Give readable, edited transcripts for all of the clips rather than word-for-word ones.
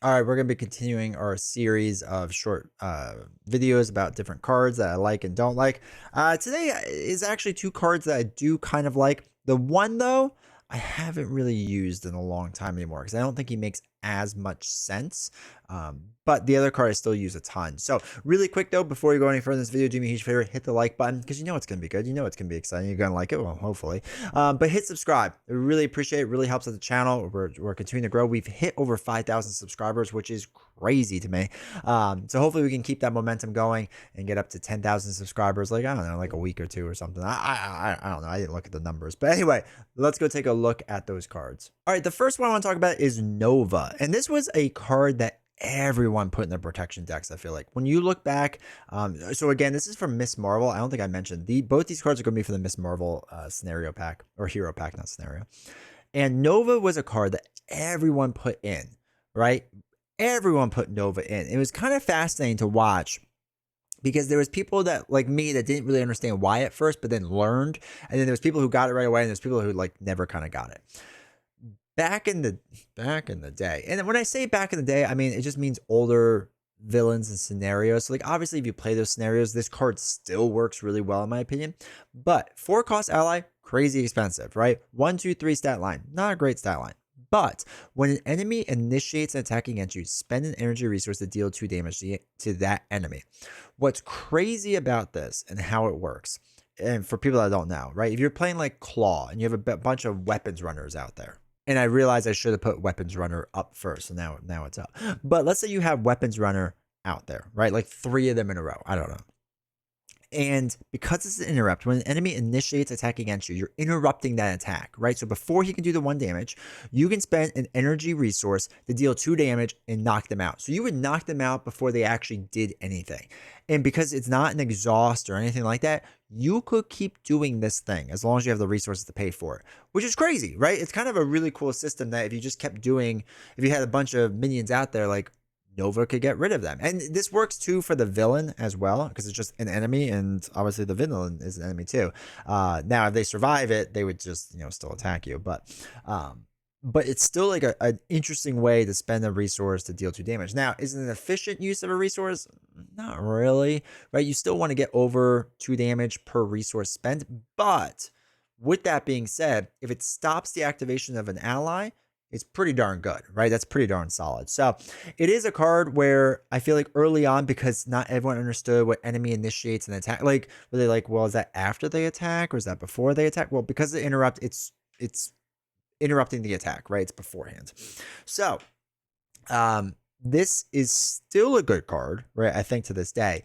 All right, we're going to be continuing our series of short videos about different cards that I like and don't like. Today is actually two cards that I do kind of like. The one, though, I haven't really used in a long time anymore because I don't think he makes as much sense. But the other card I still use a ton. So really quick, though, before you go any further in this video, do me a huge favor, hit the like button because you know it's going to be good. You know it's going to be exciting. You're going to like it, well, hopefully. But hit subscribe. I really appreciate it. It really helps out the channel. We're continuing to grow. We've hit over 5,000 subscribers, which is crazy to me. So hopefully we can keep that momentum going and get up to 10,000 subscribers. Like, I don't know, like a week or two or something. I don't know. I didn't look at the numbers. But anyway, let's go take a look at those cards. All right, the first one I want to talk about is Nova. And this was a card that everyone put in their protection decks. I feel like when you look back, so again, this is from Miss Marvel. I don't think I mentioned both these cards are going to be for the Miss Marvel scenario pack or hero pack, not scenario. And Nova was a card that everyone put in, right? Everyone put Nova in. It was kind of fascinating to watch because there was people that like me that didn't really understand why at first, but then learned, and then there was people who got it right away, and there's people who like never kind of got it. Back in the day, and when I say back in the day, I mean it just means older villains and scenarios. So like obviously if you play those scenarios, this card still works really well in my opinion. But 4-cost ally, crazy expensive, right? 1, 2, 3 stat line, not a great stat line. But when an enemy initiates an attack against you, spend an energy resource to deal 2 damage to that enemy. What's crazy about this and how it works, and for people that don't know, right? If you're playing like Claw and you have a bunch of weapons runners out there, and I realized I should have put weapons runner up first, so now it's up. But let's say you have weapons runner out there, right? Like 3 of them in a row. I don't know. And because it's an interrupt, when an enemy initiates attack against you, you're interrupting that attack, right? So before he can do the 1 damage, you can spend an energy resource to deal 2 damage and knock them out. So you would knock them out before they actually did anything. And because it's not an exhaust or anything like that, you could keep doing this thing as long as you have the resources to pay for it, which is crazy, right? It's kind of a really cool system that if you just kept doing, if you had a bunch of minions out there, like Nova could get rid of them. And this works too for the villain as well, because it's just an enemy, and obviously the villain is an enemy too. Now, if they survive it, they would just, still attack you. But it's still like an interesting way to spend a resource to deal 2 damage. Now, is it an efficient use of a resource? Not really, right? You still want to get over 2 damage per resource spent. But with that being said, if it stops the activation of an ally, it's pretty darn good, right? That's pretty darn solid. So it is a card where I feel like early on, because not everyone understood what enemy initiates an attack. Like, were they like, well, is that after they attack or is that before they attack? Well, because the interrupt, it's interrupting the attack, right? It's beforehand. So this is still a good card, right? I think to this day.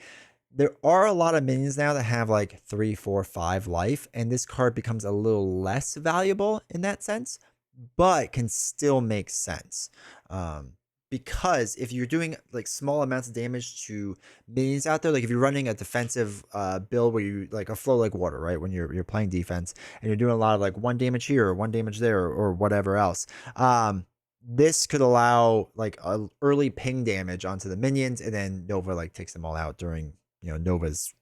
There are a lot of minions now that have like 3, 4, 5 life, and this card becomes a little less valuable in that sense, but can still make sense. Because if you're doing like small amounts of damage to minions out there, like if you're running a defensive build where you like a flow like water, right? When you're playing defense and you're doing a lot of like 1 damage here or 1 damage there or whatever else, this could allow like a early ping damage onto the minions, and then Nova like takes them all out during Nova's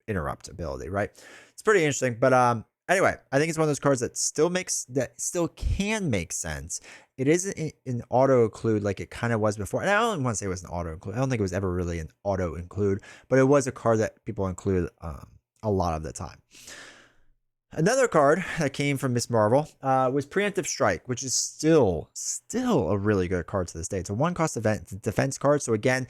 interrupt ability, right? It's pretty interesting. But anyway, I think it's one of those cards that still can make sense. It isn't an auto include like it kind of was before. And I don't want to say it was an auto include. I don't think it was ever really an auto include, but it was a card that people include a lot of the time. Another card that came from Miss Marvel was Preemptive Strike, which is still a really good card to this day. It's a 1-cost defense card. So again,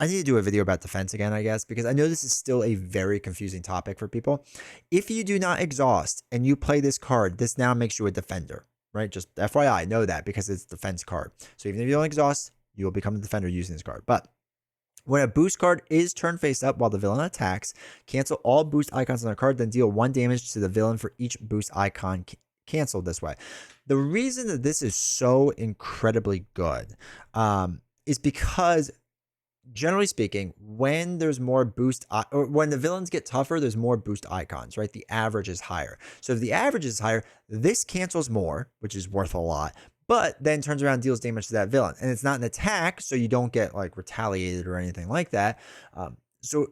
I need to do a video about defense again, I guess, because I know this is still a very confusing topic for people. If you do not exhaust and you play this card, this now makes you a defender, right? Just FYI, know that because it's a defense card. So even if you don't exhaust, you will become a defender using this card. But when a boost card is turned face up while the villain attacks, cancel all boost icons on the card, then deal 1 damage to the villain for each boost icon canceled this way. The reason that this is so incredibly good is because, generally speaking, when there's more boost, or when the villains get tougher, there's more boost icons, right? The average is higher. So if the average is higher, this cancels more, which is worth a lot, but then turns around and deals damage to that villain. And it's not an attack, so you don't get like retaliated or anything like that. So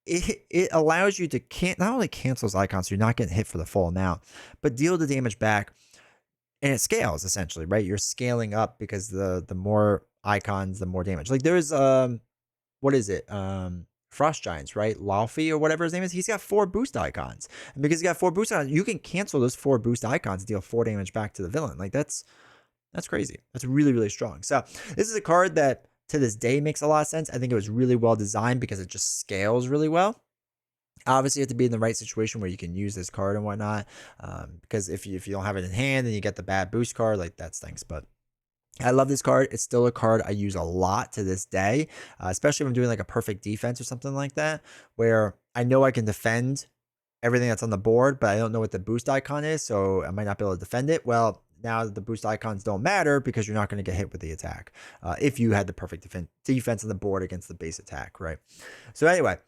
it allows you to not only cancels icons, so you're not getting hit for the full amount, but deal the damage back and it scales essentially, right? You're scaling up because the more icons, the more damage. Like there's what is it? Frost Giants, right? Laufey or whatever his name is. He's got 4 boost icons. And because he's got 4 boost icons, you can cancel those 4 boost icons and deal 4 damage back to the villain. Like that's crazy. That's really, really strong. So this is a card that to this day makes a lot of sense. I think it was really well designed because it just scales really well. Obviously, you have to be in the right situation where you can use this card and whatnot. Because if you don't have it in hand and you get the bad boost card, like that stinks. But I love this card. It's still a card I use a lot to this day, especially if I'm doing like a perfect defense or something like that, where I know I can defend everything that's on the board, but I don't know what the boost icon is, so I might not be able to defend it. Well, now the boost icons don't matter because you're not going to get hit with the attack if you had the perfect defense on the board against the base attack, right? So anyway,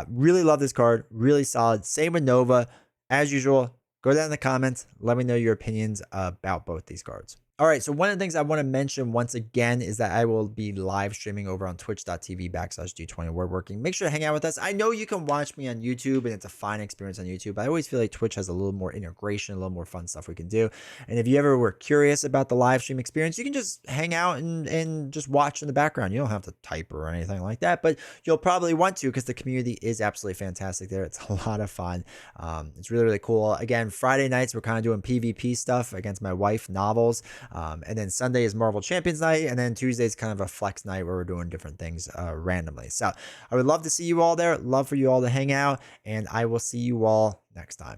really love this card. Really solid. Same with Nova. As usual, go down in the comments. Let me know your opinions about both these cards. All right, so one of the things I want to mention once again is that I will be live streaming over on twitch.tv/D20 Wordworking. Make sure to hang out with us. I know you can watch me on YouTube, and it's a fine experience on YouTube. I always feel like Twitch has a little more integration, a little more fun stuff we can do. And if you ever were curious about the live stream experience, you can just hang out and just watch in the background. You don't have to type or anything like that, but you'll probably want to because the community is absolutely fantastic there. It's a lot of fun. It's really, really cool. Again, Friday nights, we're kind of doing PvP stuff against my wife, novels. And then Sunday is Marvel Champions night. And then Tuesday is kind of a flex night where we're doing different things randomly. So I would love to see you all there. Love for you all to hang out. And I will see you all next time.